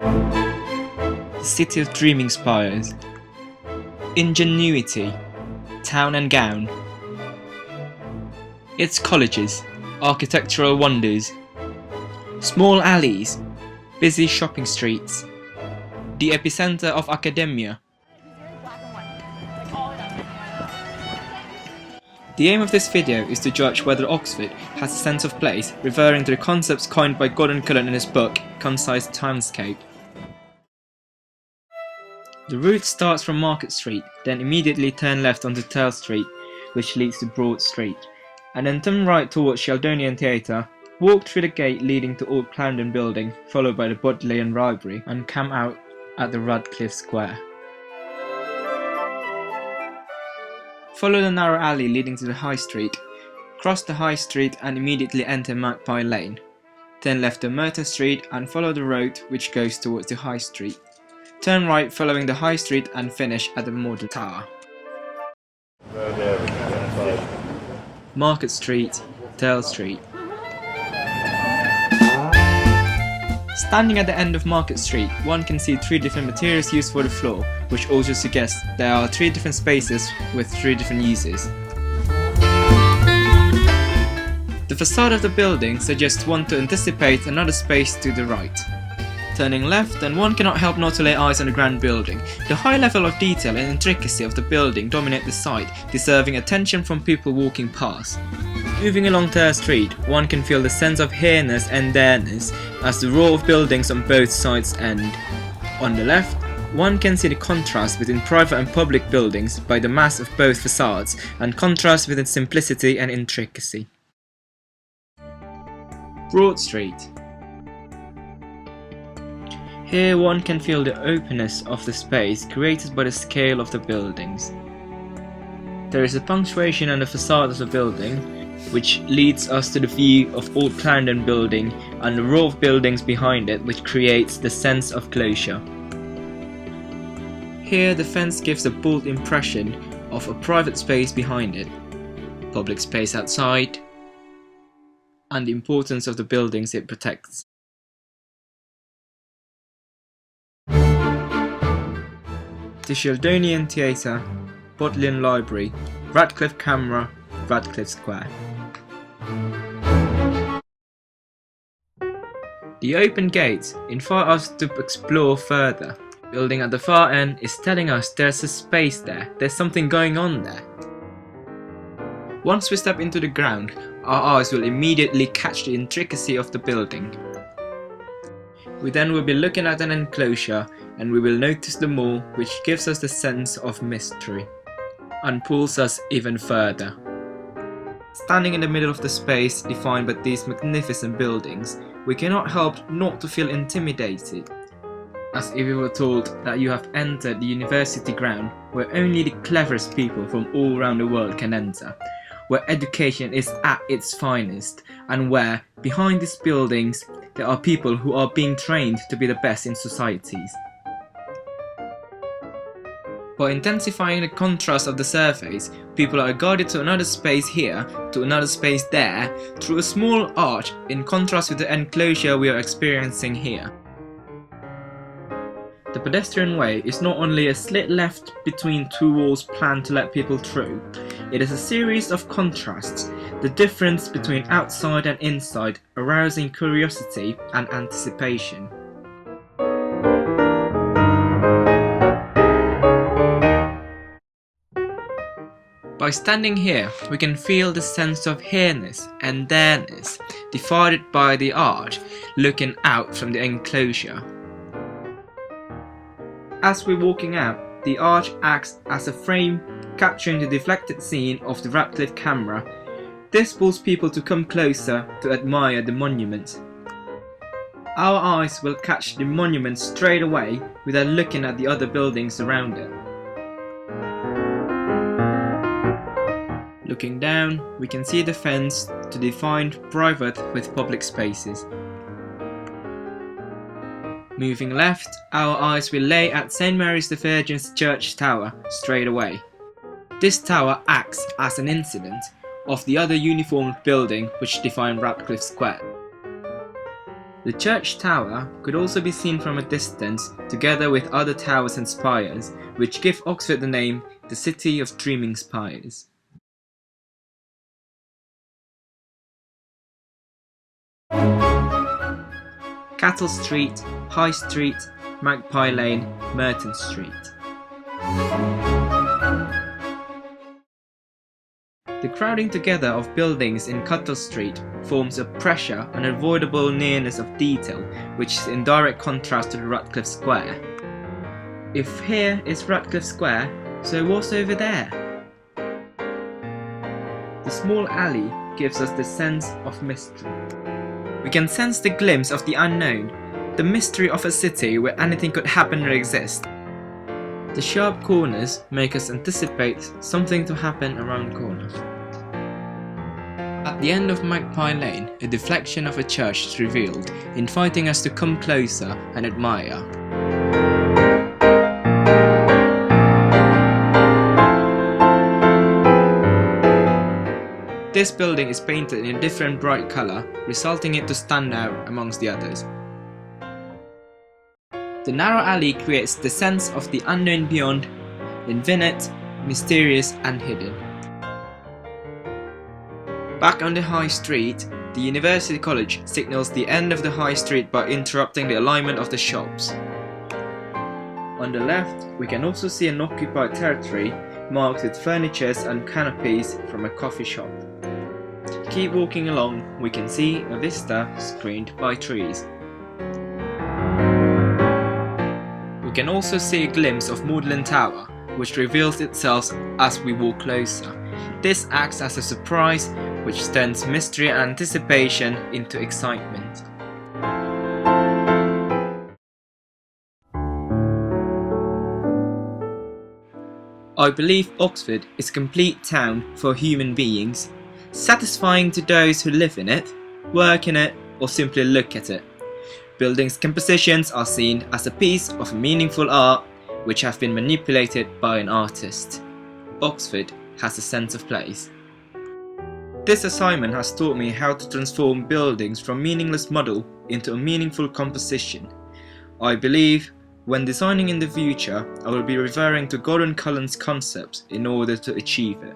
The city of dreaming spires. Ingenuity, town and gown. Its colleges, architectural wonders. Small alleys, busy shopping streets. The epicenter of academia. The aim of this video is to judge whether Oxford has a sense of place, referring to the concepts coined by Gordon Cullen in his book, Concise Townscape. The route starts from Market Street, then immediately turn left onto Tell Street, which leads to Broad Street, and then turn right towards Sheldonian Theatre, walk through the gate leading to Old Clarendon Building, followed by the Bodleian Library, and camp out at the Radcliffe Square. Follow the narrow alley leading to the High Street, cross the High Street and immediately enter Magpie Lane. Turn left to Merton Street and follow the road which goes towards the High Street. Turn right following the High Street and finish at the Model Tower. Market Street, Tell Street. Standing at the end of Market Street, one can see 3 different materials used for the floor, which also suggests there are 3 different spaces with 3 different uses. The facade of the building suggests one to anticipate another space to the right. Turning left, and one cannot help not to lay eyes on the grand building. The high level of detail and intricacy of the building dominate the site, deserving attention from people walking past. Moving along Tell Street, one can feel the sense of here-ness and there-ness as the row of buildings on both sides end. On the left, one can see the contrast between private and public buildings by the mass of both facades, and contrast with its simplicity and intricacy. Broad Street. Here one can feel the openness of the space created by the scale of the buildings. There is a punctuation on the facade of the building, which leads us to the view of Old Clarendon Building and the row of buildings behind it, which creates the sense of closure. Here the fence gives a bold impression of a private space behind it, public space outside, and the importance of the buildings it protects. The Sheldonian Theatre, Bodleian Library, Radcliffe Camera, Radcliffe Square. The open gate invite us to explore further. The building at the far end is telling us there's a space there, there's something going on there. Once we step into the ground, our eyes will immediately catch the intricacy of the building. We then will be looking at an enclosure and we will notice the mall, which gives us the sense of mystery and pulls us even further. Standing in the middle of the space defined by these magnificent buildings, we cannot help not to feel intimidated, as if we were told that you have entered the university ground where only the cleverest people from all around the world can enter, where education is at its finest, and where, behind these buildings, there are people who are being trained to be the best in societies. By intensifying the contrast of the surface, people are guided to another space here, to another space there, through a small arch in contrast with the enclosure we are experiencing here. The pedestrian way is not only a slit left between 2 walls planned to let people through, it is a series of contrasts, the difference between outside and inside arousing curiosity and anticipation. By standing here, we can feel the sense of here-ness and there-ness, divided by the arch, looking out from the enclosure. As we're walking out, the arch acts as a frame, capturing the deflected scene of the Radcliffe camera. This pulls people to come closer to admire the monument. Our eyes will catch the monument straight away without looking at the other buildings around it. Looking down, we can see the fence to define private with public spaces. Moving left, our eyes will lay at St. Mary's the Virgin's Church Tower straight away. This tower acts as an incident of the other uniformed building which define Radcliffe Square. The church tower could also be seen from a distance together with other towers and spires, which give Oxford the name the City of Dreaming Spires. Cattle Street, High Street, Magpie Lane, Merton Street. The crowding together of buildings in Cuttle Street forms a pressure and unavoidable nearness of detail which is in direct contrast to the Radcliffe Square. If here is Radcliffe Square, so what's over there? The small alley gives us the sense of mystery. We can sense the glimpse of the unknown, the mystery of a city where anything could happen or exist. The sharp corners make us anticipate something to happen around the corner. At the end of Magpie Lane, a deflection of a church is revealed, inviting us to come closer and admire. This building is painted in a different bright colour, resulting in it to stand out amongst the others. The narrow alley creates the sense of the unknown beyond, infinite, mysterious and hidden. Back on the High Street, the University College signals the end of the High Street by interrupting the alignment of the shops. On the left, we can also see an occupied territory marked with furnitures and canopies from a coffee shop. Keep walking along, we can see a vista screened by trees. We can also see a glimpse of Magdalen Tower, which reveals itself as we walk closer. This acts as a surprise, which turns mystery and anticipation into excitement. I believe Oxford is a complete town for human beings, satisfying to those who live in it, work in it, or simply look at it. Buildings' compositions are seen as a piece of meaningful art which have been manipulated by an artist. Oxford has a sense of place. This assignment has taught me how to transform buildings from meaningless model into a meaningful composition. I believe when designing in the future, I will be referring to Gordon Cullen's concepts in order to achieve it.